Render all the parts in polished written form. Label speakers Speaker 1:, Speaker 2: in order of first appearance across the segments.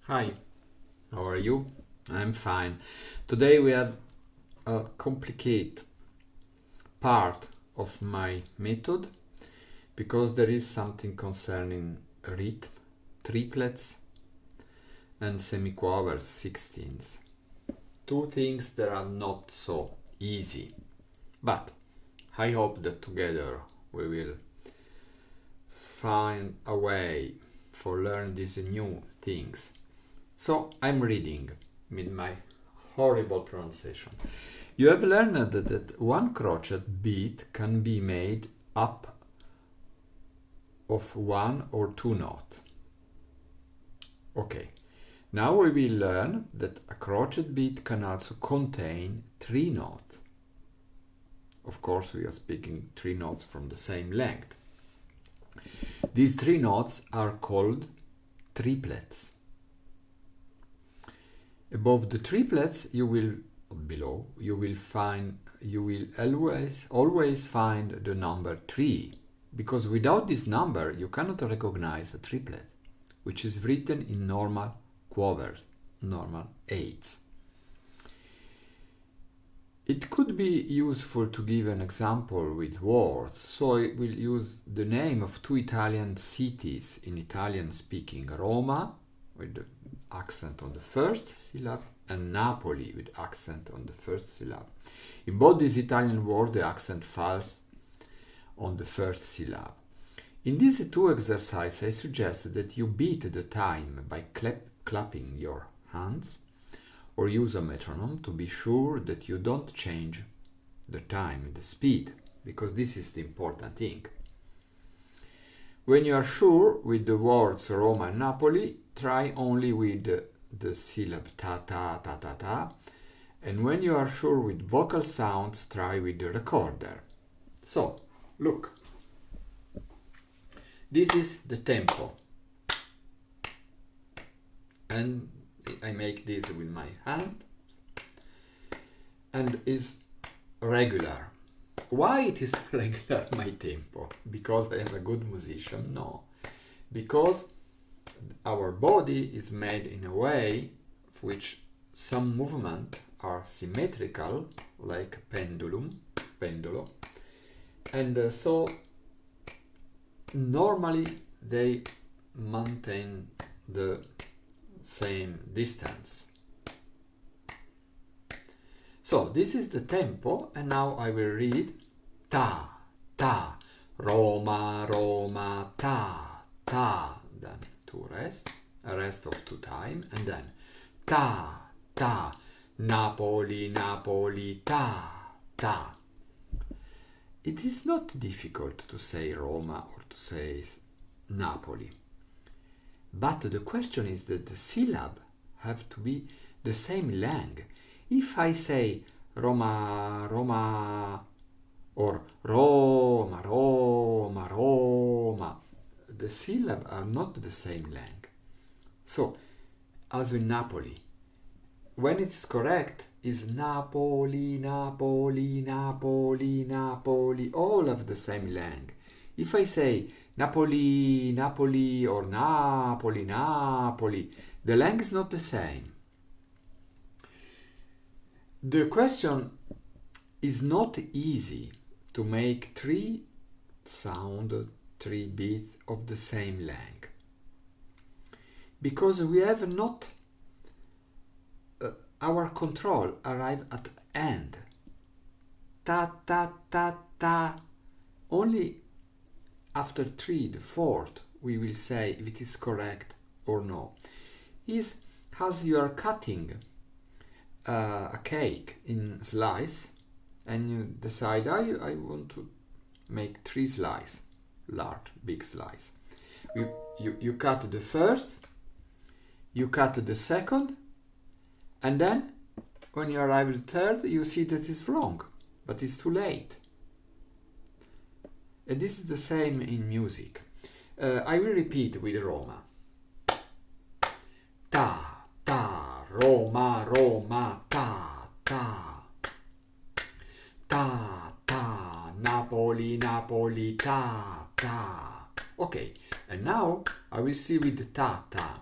Speaker 1: Hi, how are you? I'm fine. Today we have a complicated part of my method because there is something concerning rhythm, triplets and semiquavers, sixteens. Two things that are not so easy, but I hope that together we will find a way for learn these new things. So I'm reading with my horrible pronunciation. You have learned that one crochet beat can be made up of one or two knots. Okay, now we will learn that a crochet beat can also contain three knots. Of course, we are speaking three knots from the same length. These three knots are called triplets. Above the triplets, you will always find the number 3, because without this number you cannot recognize a triplet, which is written in normal quavers, normal eighths. It could be useful to give an example with words, so I will use the name of two Italian cities in Italian speaking: Roma, with the accent on the first syllable, and Napoli with accent on the first syllable. In both these Italian words, the accent falls on the first syllable. In these two exercises, I suggest that you beat the time by clapping your hands or use a metronome to be sure that you don't change the time, the speed, because this is the important thing. When you are sure with the words Roma and Napoli, try only with the syllable ta ta ta ta ta, and when you are sure with vocal sounds, try with the recorder. So, look. This is the tempo. And I make this with my hand and is regular. Why it is regular, my tempo? Because I am a good musician? No. Because our body is made in a way for which some movements are symmetrical, like pendulo, and so normally they maintain the same distance. So this is the tempo, and now I will read ta, ta, Roma, Roma, ta, ta, then two rest, a rest of two time, and then ta, ta, Napoli, Napoli, ta, ta. It is not difficult to say Roma or to say Napoli. But the question is that the syllable have to be the same length. If I say Roma, Roma, or Roma, Roma, Roma, the syllables are not the same length. So, as in Napoli, when it's correct, is Napoli, Napoli, Napoli, Napoli, all have the same length. If I say Napoli, Napoli, or Napoli, Napoli, the length is not the same. The question is not easy to make three beats of the same length, because we have not our control arrive at end. Ta ta ta ta. Only after 3, the fourth, we will say if it is correct or no. Is as you are cutting a cake in slice, and you decide I want to make 3 slices, large, big slice. You cut the first, you cut the second, and then when you arrive at the third, you see that it's wrong, but it's too late. And this is the same in music. I will repeat with Roma. Ta, ta, Roma, Roma, ta, ta. Ta, ta, Napoli, Napoli, ta, ta. Okay, and now I will see with the ta, ta.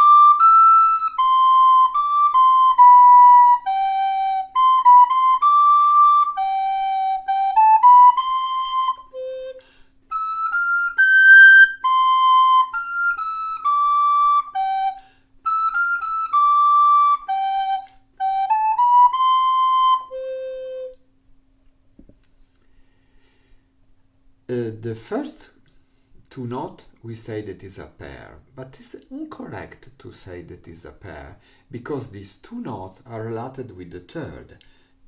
Speaker 1: The first two notes we say that is a pair, but it's incorrect to say that is a pair because these two notes are related with the third.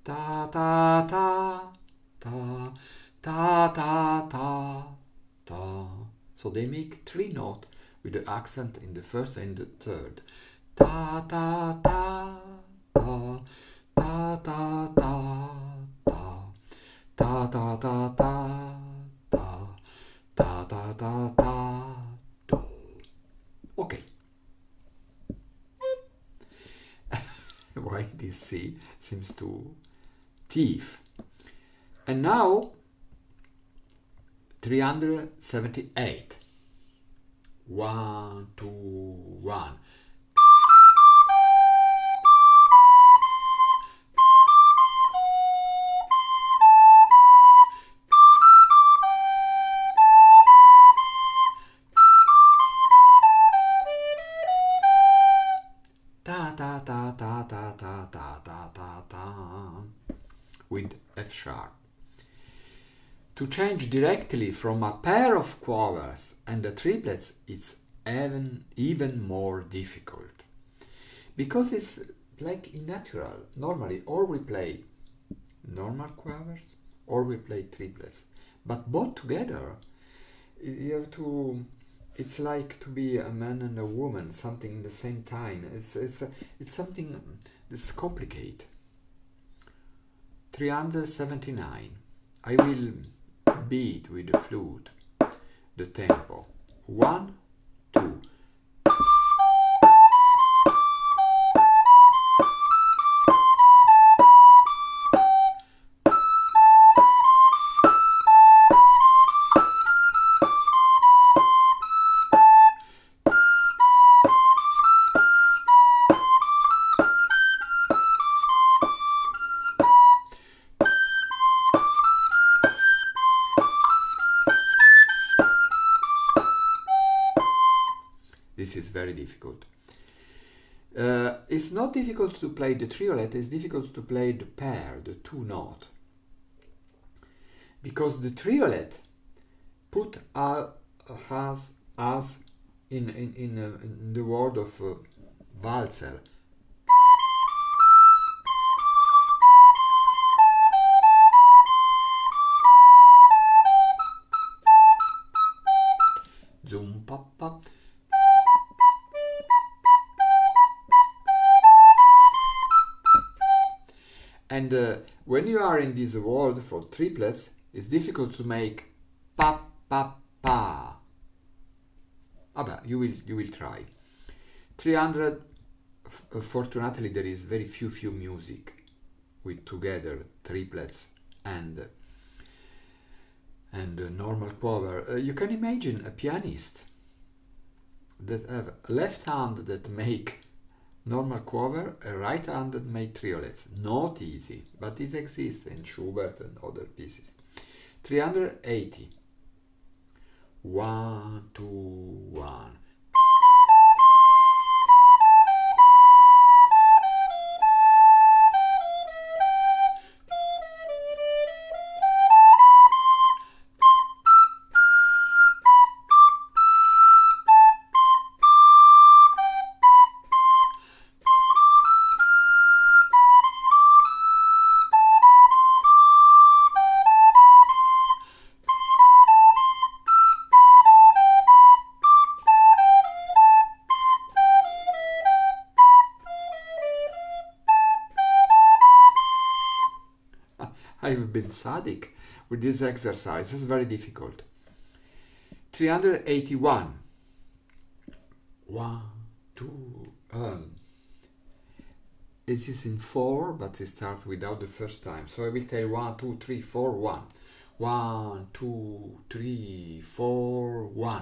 Speaker 1: Ta ta ta ta ta ta ta ta. So they make three notes with the accent in the first and the third. Ta ta ta ta ta ta ta ta ta ta ta ta ta ta ta ta ta do. Okay. Why this C seems to thief. And now 378. 1 2 1. Ta ta ta ta ta ta ta ta ta ta with F sharp. To change directly from a pair of quavers and the triplets, it's even more difficult. Because it's like in natural. Normally, or we play normal quavers or we play triplets. But both together, you have to... It's like to be a man and a woman, something at the same time. It's something that's complicated. 379. I will beat with the flute the tempo. 1 2. This is very difficult. It's not difficult to play the triolet, it's difficult to play the pair, the two note. Because the triolet put us in the word of valzer. Zum papa. And when you are in this world for triplets, it's difficult to make pa pa pa. But you will try. 300. Fortunately, there is very few music with together triplets and normal quaver. You can imagine a pianist that have a left hand that make normal quaver, a right hand that make triolets. Not easy, but it exists in Schubert and other pieces. 380. 1 2 1. I've been sadistic with this exercise. It's very difficult. 381. 1 2. It is in 4, but it starts without the first time. So I will tell 1 2 3 4 1. 1 2 3 4 1.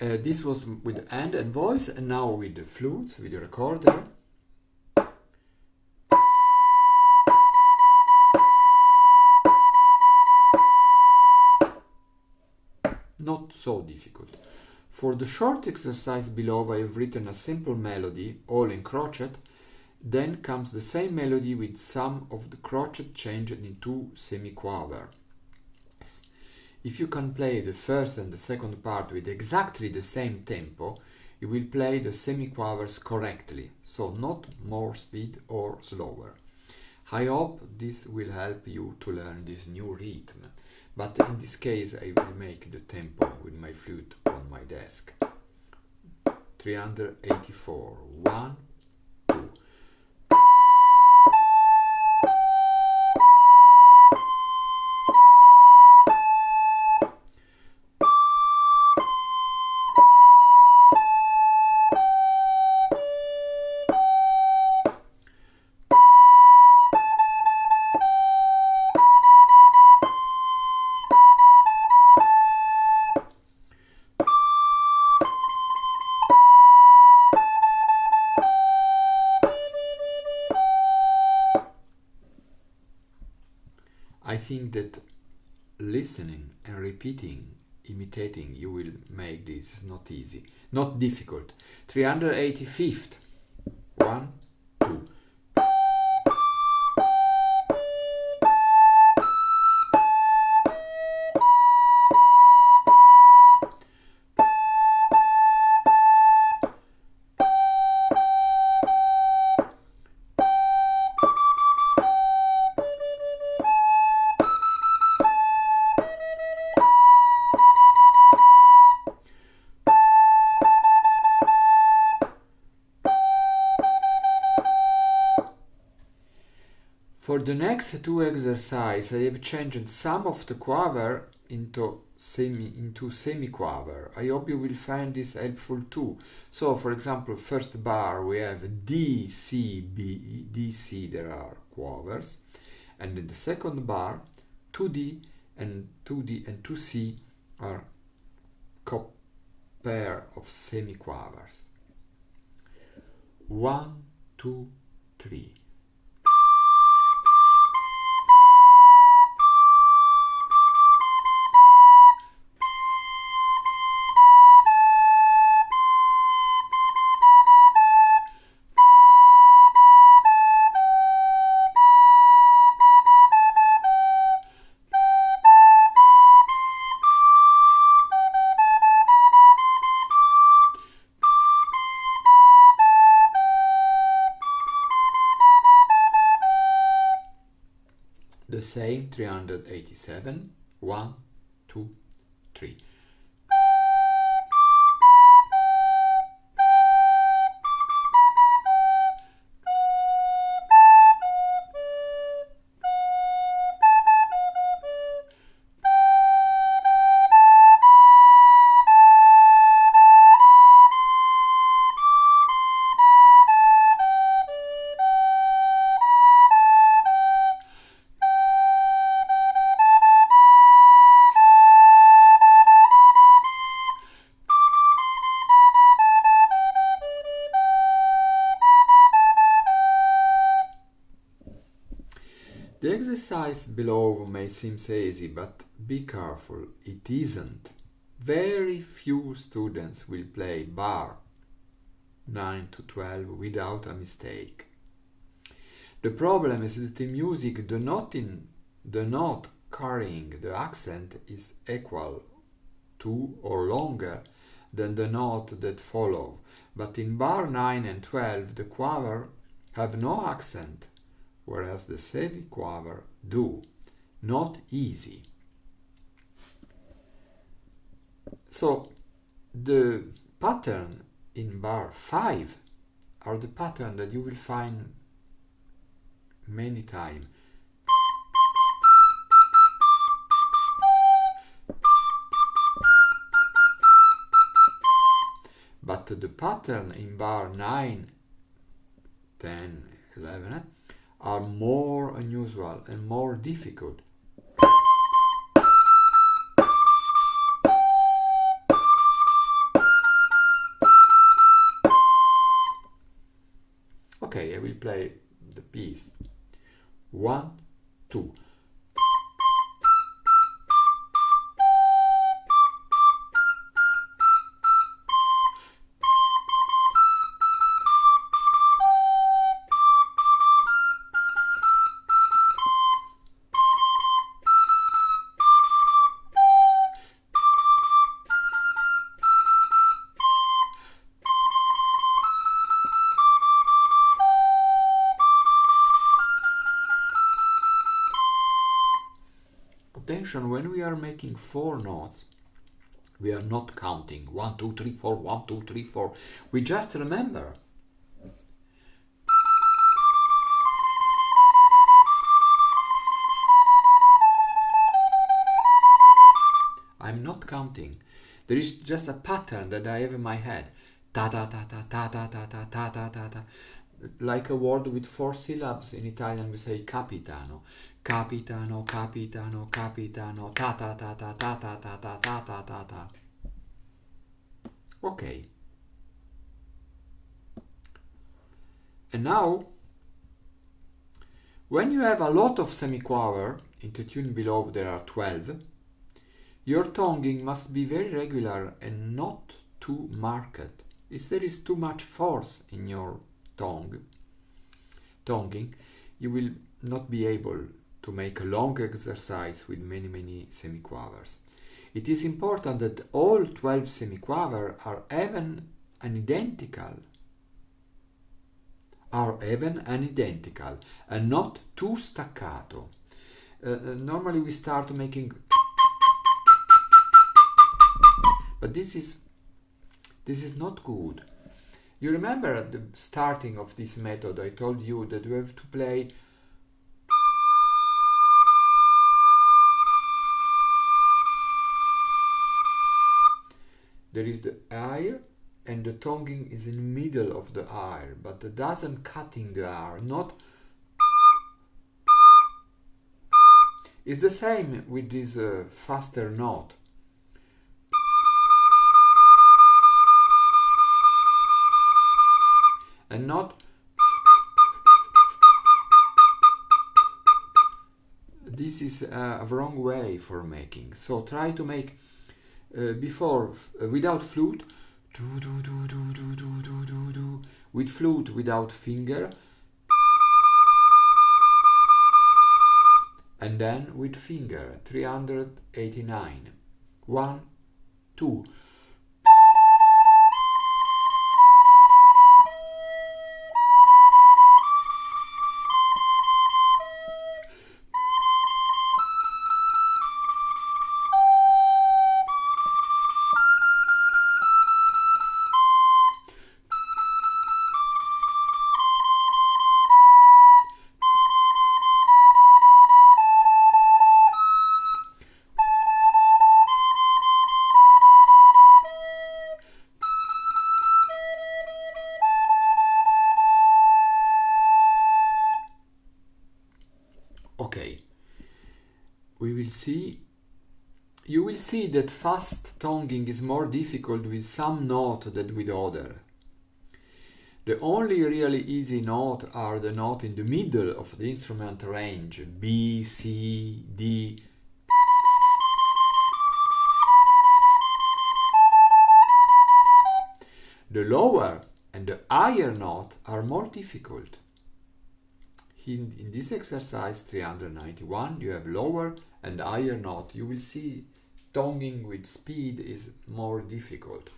Speaker 1: This was with hand and voice, and now with the flute, with the recorder. Not so difficult. For the short exercise below, I have written a simple melody, all in crochet. Then comes the same melody with some of the crochet changed into semiquaver. If you can play the first and the second part with exactly the same tempo, you will play the semiquavers correctly, so not more speed or slower. I hope this will help you to learn this new rhythm, but in this case I will make the tempo with my flute on my desk. 384. 1, 2. I think that listening and repeating, imitating, you will make this not easy, not difficult. 385th. 1, 2. For the next two exercises, I have changed some of the quaver into semiquaver. I hope you will find this helpful too. So, for example, first bar we have D, C, B, D, C, there are quavers. And in the second bar, 2D and 2C are pair of semiquavers. 1, 2, 3. The same 387. 1, 2, 3. The exercise below may seem easy, but be careful, it isn't. Very few students will play bar 9 to 12 without a mistake. The problem is that in music the note carrying the accent is equal to or longer than the note that follow, but in bar 9 and 12 the quaver have no accent, whereas the semiquaver do. Not easy. So the pattern in bar 5 are the pattern that you will find many times. But the pattern in bar 9, 10, 11 are more unusual and more difficult. Okay, I will play the piece. 1, 2. Attention, when we are making 4 notes, we are not counting 1, 2, 3, 4, 1, 2, 3, 4. We just remember. I'm not counting. There is just a pattern that I have in my head. Ta ta ta ta ta ta ta ta ta ta ta ta. Like a word with 4 syllables. In Italian we say capitano. Capitano, capitano, capitano, ta ta ta ta ta ta ta ta ta ta ta ta. Okay. And now, when you have a lot of semiquaver, in the tune below there are 12, your tonguing must be very regular and not too marked. If there is too much force in your tonguing, you will not be able to make a long exercise with many semiquavers. It is important that all 12 semiquaver are even and identical, and not too staccato. Normally we start making, but this is not good. You remember at the starting of this method I told you that you have to play there is the air and the tonguing is in the middle of the air, but it doesn't cutting the air, not. It's the same with this faster note. And not. This is a wrong way for making. So try to make before without flute, do do do do do do do do do, with flute without finger, and then with finger 389. 1, 2. Okay, you will see that fast tonguing is more difficult with some note than with other. The only really easy note are the note in the middle of the instrument range, B, C, D. The lower and the higher note are more difficult. In this exercise 391 you have lower and higher note. You will see tonguing with speed is more difficult.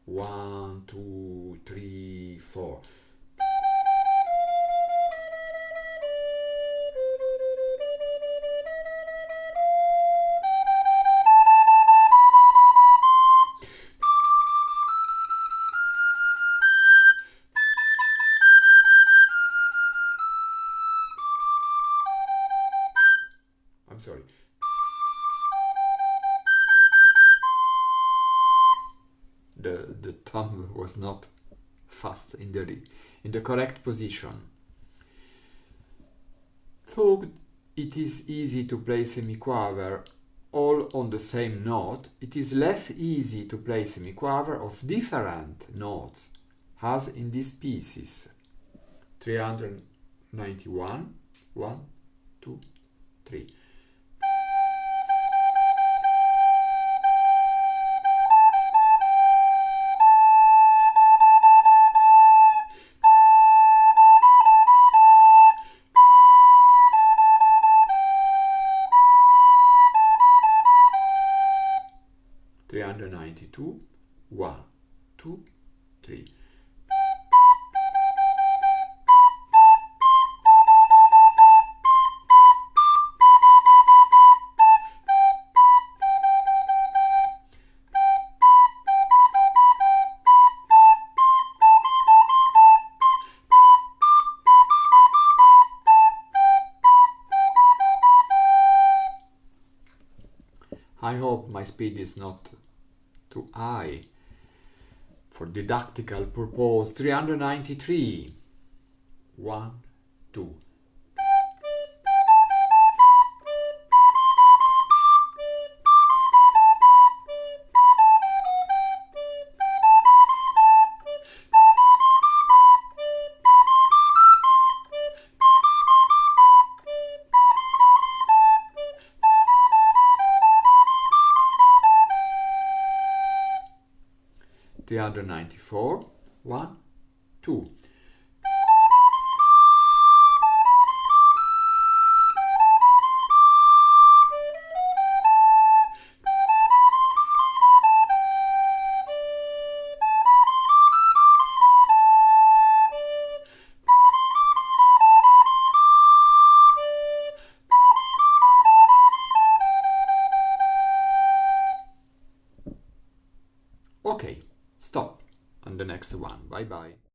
Speaker 1: 1, 2, 3, 4. I'm sorry. The thumb was not fast in the correct position. So it is easy to play semiquaver all on the same note. It is less easy to play semiquaver of different notes, as in these pieces. 391. 1, 2, 3. 392. 1, 2, 3. I hope my speed is not too high. For didactical purpose, 393. 1, 2. The other 94. 1, 2. Okay, stop on the next one. Bye bye.